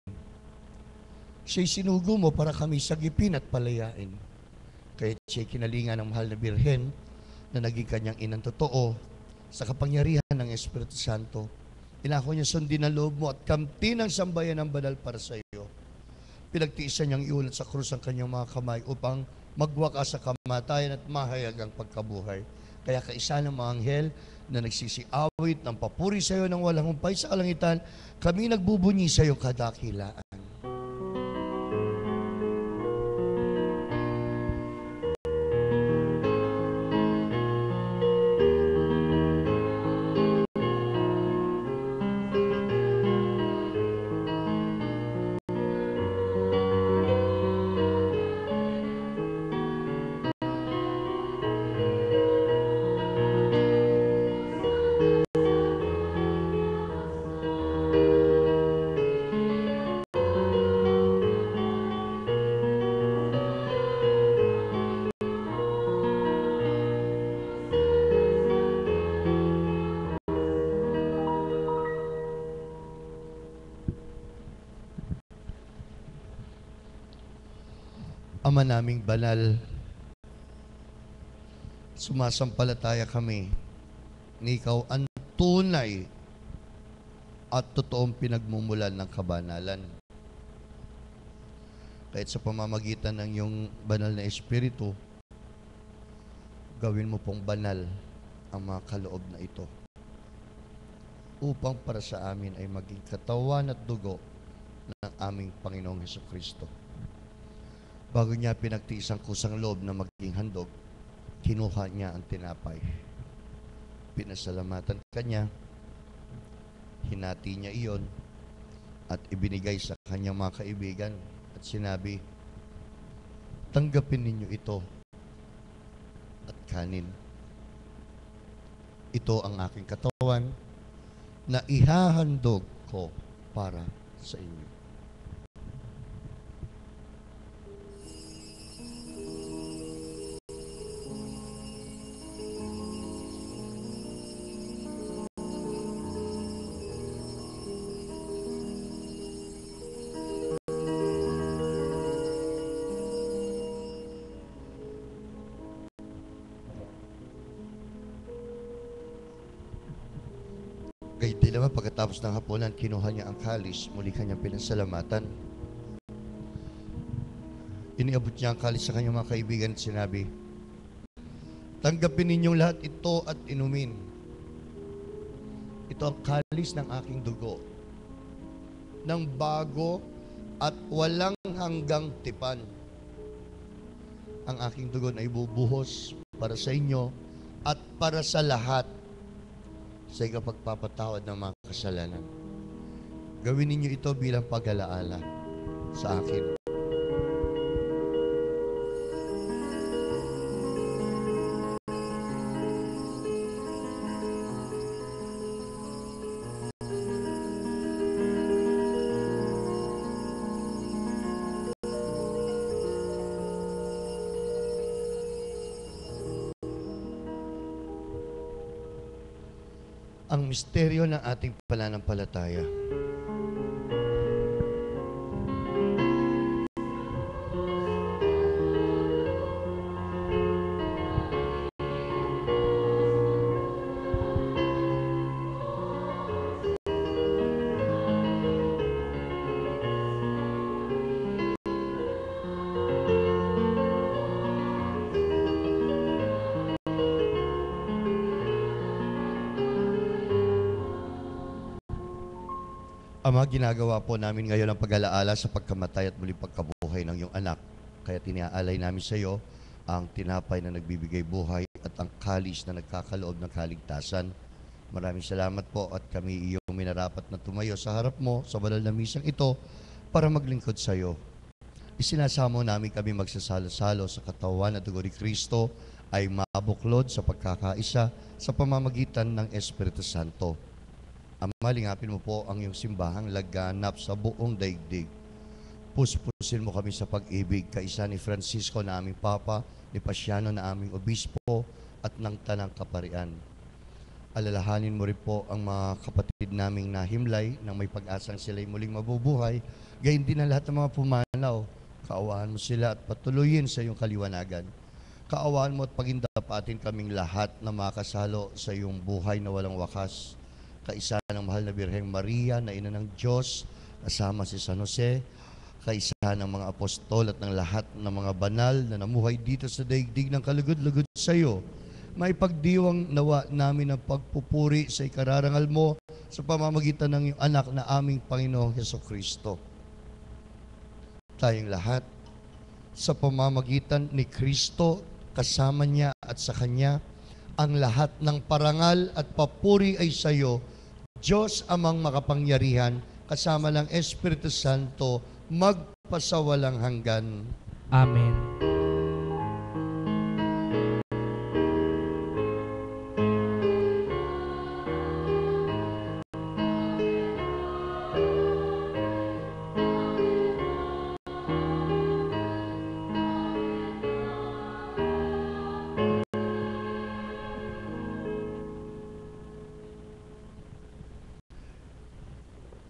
Siya'y sinugo mo para kami sagipin at palayain. Kaya siya'y kinalingan ng mahal na Birhen na naging kanyang inang totoo sa kapangyarihan ng Espiritu Santo. Inako niya sundin ang loob mo at kamti ng sambayan ng banal para sa iyo. Pinagtiisan niyang iulat sa krus ang kanyang mga kamay upang magwakas sa kamatayan at mahayag ang pagkabuhay. Kaya kaisa ng mga anghel na nagsisiawit ng papuri sa iyo ng walang humpay sa kalangitan, kami nagbubunyi sa iyo kadakilaan. Ama naming banal, sumasampalataya kami ni ikaw ang tunay at totoong pinagmumulan ng kabanalan. Kahit sa pamamagitan ng iyong banal na Espiritu, gawin mo pong banal ang mga kaloob na ito upang para sa amin ay maging katawan at dugo ng aming Panginoong Hesukristo. Bago niya pinagtiis ang kusang loob na maging handog, kinuha niya ang tinapay. Pinasalamatan kanya, hinati niya iyon, at ibinigay sa kanyang mga kaibigan at sinabi, tanggapin ninyo ito at kanin. Ito ang aking katawan na ihahandog ko para sa inyo. Gaydi naman, pagkatapos ng hapunan, kinuha niya ang kalis, muli kanyang pinasalamatan. Iniabot niya ang kalis sa kanyang mga kaibigan at sinabi, tanggapin ninyong lahat ito at inumin. Ito ang kalis ng aking dugo, ng bago at walang hanggang tipan. Ang aking dugo na ibubuhos para sa inyo at para sa lahat sa ikapagpapatawad ng mga kasalanan. Gawin ninyo ito bilang pag-alaala sa akin. ang misteryo ng ating pananampalataya. Ama, ginagawa po namin ngayon ang pag-alaala sa pagkamatay at muling pagkabuhay ng iyong anak. Kaya tiniaalay namin sa iyo ang tinapay na nagbibigay buhay at ang kalis na nagkakaloob ng kaligtasan. Maraming salamat po at kami iyong minarapat na tumayo sa harap mo sa banal na misang ito para maglingkod sa iyo. Isinasamo namin kami magsasalo-salo sa katawan at dugo ni Kristo ay mabuklod sa pagkakaisa sa pamamagitan ng Espiritu Santo. Ama, lingapin mo po ang iyong simbahang laganap sa buong daigdig. Puspusin mo kami sa pag-ibig, kaisa ni Francisco na aming Papa, ni Pasiano na aming Obispo, at ng Tanang Kaparian. Alalahanin mo rin po ang mga kapatid naming nahimlay nang may pag-asang sila'y muling mabubuhay, gayon din ang lahat ng mga pumanaw. Kaawaan mo sila at patuloyin sa iyong kaliwanagan. Kaawaan mo at pagindapatin kaming lahat na makasalo sa iyong buhay na walang wakas. Kaisa ng mahal na Birheng Maria na ina ng Diyos, kasama si San Jose, kaisa ng mga apostol at ng lahat ng mga banal na namuhay dito sa daigdig ng kalugod-lugod sa iyo. May pagdiwang nawa namin ang pagpupuri sa ikararangal mo sa pamamagitan ng iyong anak na aming Panginoong Hesukristo. Tayong lahat, sa pamamagitan ni Kristo, kasama niya at sa Kanya, ang lahat ng parangal at papuri ay sa iyo, Diyos amang makapangyarihan, kasama ng Espiritu Santo, magpasawalang hanggan. Amen.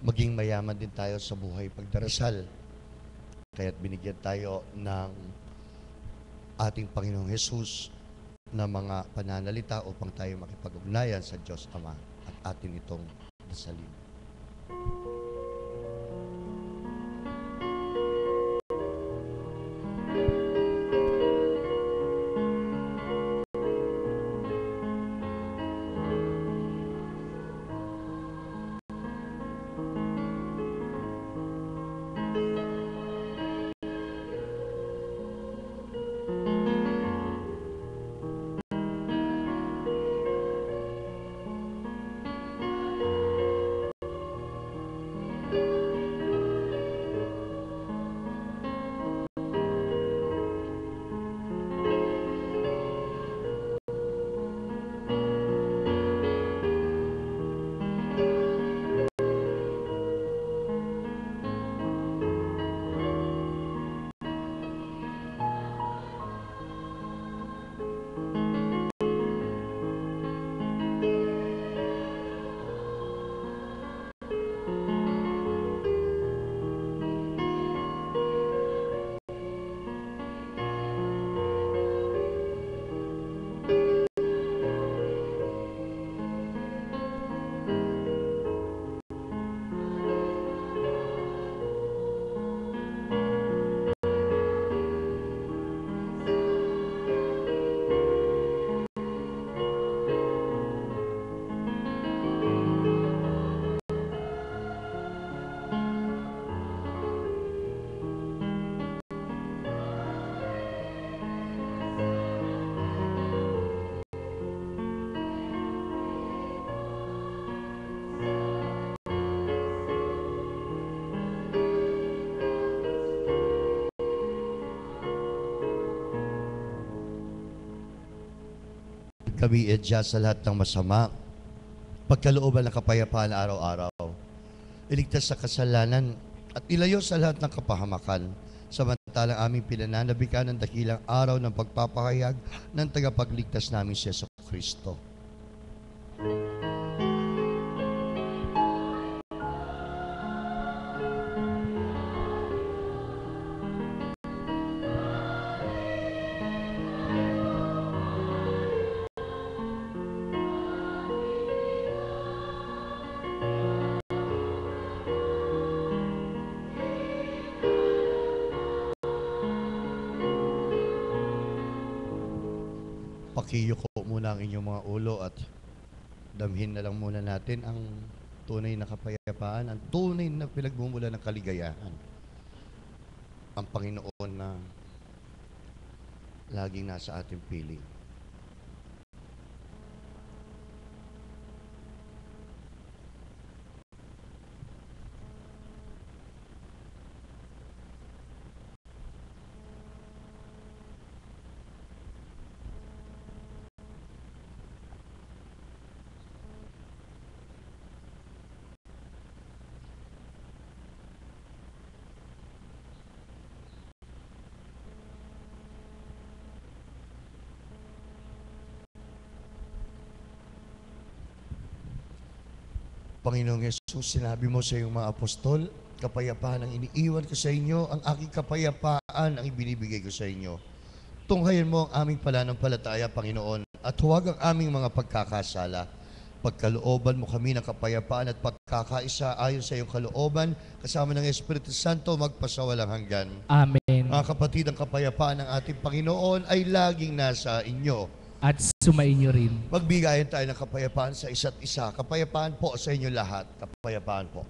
Maging mayaman din tayo sa buhay pagdarasal. Kaya't binigyan tayo ng ating Panginoong Jesus na mga pananalita upang tayo makipag-ugnayan sa Diyos Ama at atin itong dasalin. Kami edya sa lahat ng masama, pagkalooban ng kapayapaan araw-araw, iligtas sa kasalanan at ilayo sa lahat ng kapahamakan, samantalang aming pinananabikan ng dakilang araw ng pagpapahayag ng tagapagligtas namin si Jesucristo. Makiyuko muna ang inyong mga ulo at damhin na lang muna natin ang tunay na kapayapaan, ang tunay na pinagmumula ng kaligayahan. Ang Panginoon na laging nasa ating piling. Panginoong Yesus, sinabi mo sa iyong mga apostol, kapayapaan ang iniiwan ko sa inyo, ang aking kapayapaan ang ibinibigay ko sa inyo. Tunghayan mo ang aming pananampalataya, Panginoon, at huwag ang aming mga pagkakasala. Pagkalooban mo kami ng kapayapaan at pagkakaisa ayon sa iyong kalooban, kasama ng Espiritu Santo, magpasawalang hanggan. Amen. Mga kapatid, ang kapayapaan ng ating Panginoon ay laging nasa inyo. At sumainyo rin. Magbigayan tayo ng kapayapaan sa isa't isa. Kapayapaan po sa inyo lahat. Kapayapaan po.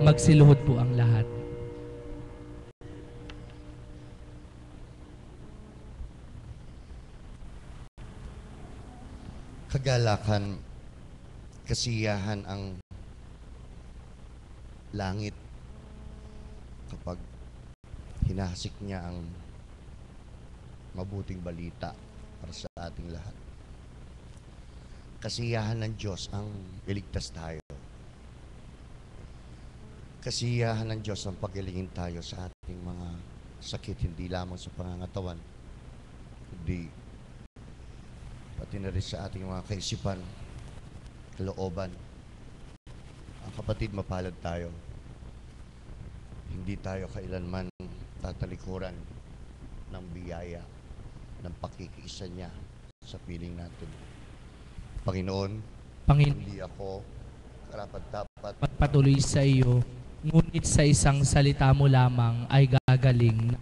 Magsiluhod po ang lahat. Kagalakan, kasiyahan ang langit kapag hinahasik niya ang mabuting balita para sa ating lahat. Kasiyahan ng Diyos ang iligtas tayo. Kasiyahan ng Diyos ang pagilingin tayo sa ating mga sakit, hindi lamang sa pangangatawan, kundi pati na rin sa ating mga kaisipan, kalooban. Ang kapatid, mapalad tayo. Hindi tayo kailanman tatalikuran ng biyaya, ng pakikiisa niya sa piling natin. Panginoon, hindi ako karapat-dapat patuloy sa iyo, ngunit sa isang salita mo lamang ay gagaling.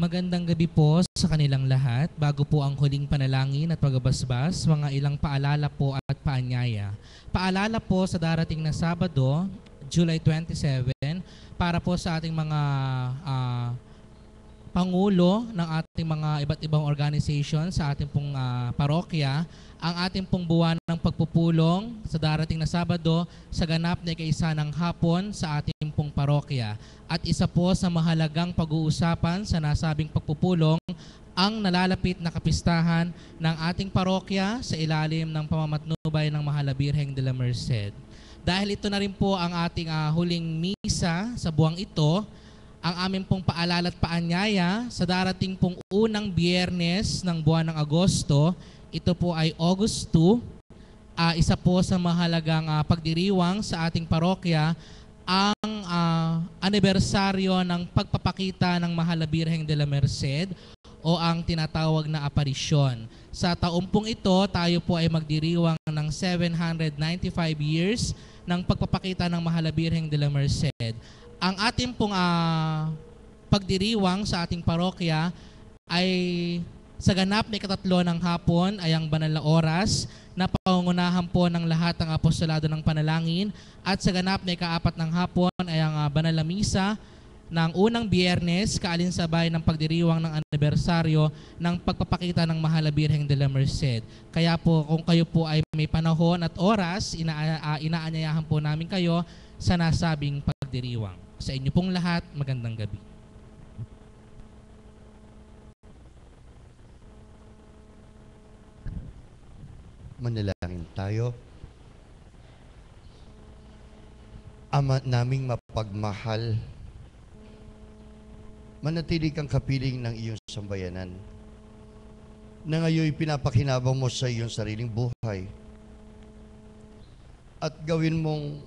Magandang gabi po sa kanilang lahat. Bago po ang huling panalangin at pagbabasbas, mga ilang paalala po at paanyaya. Paalala po sa darating na Sabado, July 27, para po sa ating mga pangulo ng ating mga iba't ibang organization sa ating pong parokya, ang ating pong buwan ng pagpupulong sa darating na Sabado sa ganap na ika-1 ng hapon sa ating pong parokya. At isa po sa mahalagang pag-uusapan sa nasabing pagpupulong ang nalalapit na kapistahan ng ating parokya sa ilalim ng pamamatnubay ng Mahal na Birheng de la Merced. Dahil ito na rin po ang ating huling misa sa buwang ito, ang aming pong paalala at paanyaya sa darating pong unang Biyernes ng buwan ng Agosto, ito po ay August 2, isa po sa mahalagang pagdiriwang sa ating parokya, ang anibersaryo ng pagpapakita ng Mahal na Birheng de la Merced o ang tinatawag na aparisyon. Sa taong pong ito, tayo po ay magdiriwang ng 795 years ng pagpapakita ng Mahal na Birheng de la Merced. Ang ating pong pagdiriwang sa ating parokya ay sa ganap na ika-3 ng hapon ay ang banal na oras na pangungunahan po ng lahat ng apostolado ng panalangin, at sa ganap na ika-4 ng hapon ay ang banal na misa ng unang Biyernes, kaalinsabay ng pagdiriwang ng anibersaryo ng pagpapakita ng Mahal na Birheng de la Merced. Kaya po kung kayo po ay may panahon at oras, inaanyayahan po namin kayo sa nasabing pagdiriwang. Sa inyo pong lahat, magandang gabi. Manalangin tayo. Ama naming mapagmahal, manatili kang kapiling ng iyong sambayanan na ngayon pinapakinabang mo sa iyong sariling buhay at gawin mong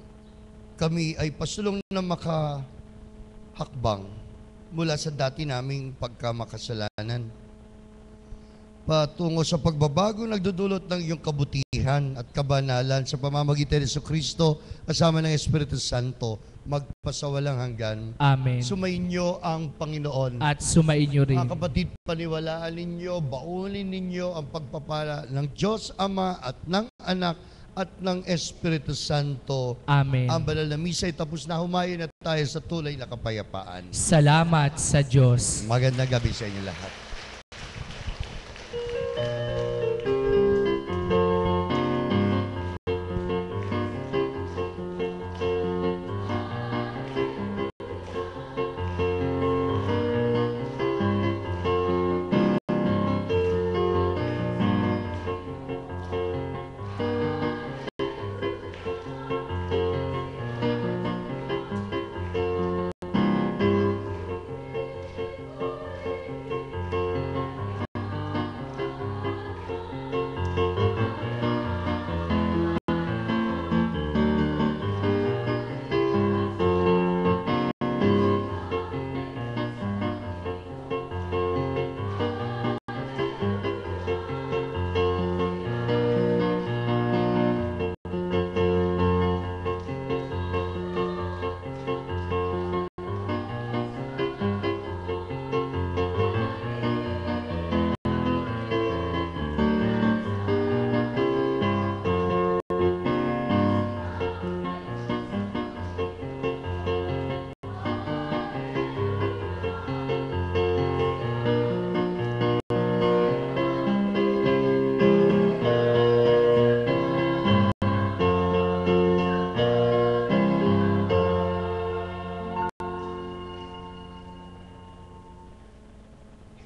kami ay pasulong na makahakbang mula sa dati naming pagkamakasalanan patungo sa pagbabago nagdudulot ng iyong kabutihan at kabanalan sa pamamagitan ni Jesucristo kasama ng Espiritu Santo magpasawalang hanggan. Amen. Sumainyo ang Panginoon. At sumainyo rin. Mga kapatid, paniwalaan ninyo, baunin ninyo ang pagpapala ng Diyos Ama at ng Anak at ng Espiritu Santo. Amen. Ang banal na misa ay tapos na, humayo na tayo sa tulay na kapayapaan. Salamat sa Diyos. Magandang gabi sa inyo lahat.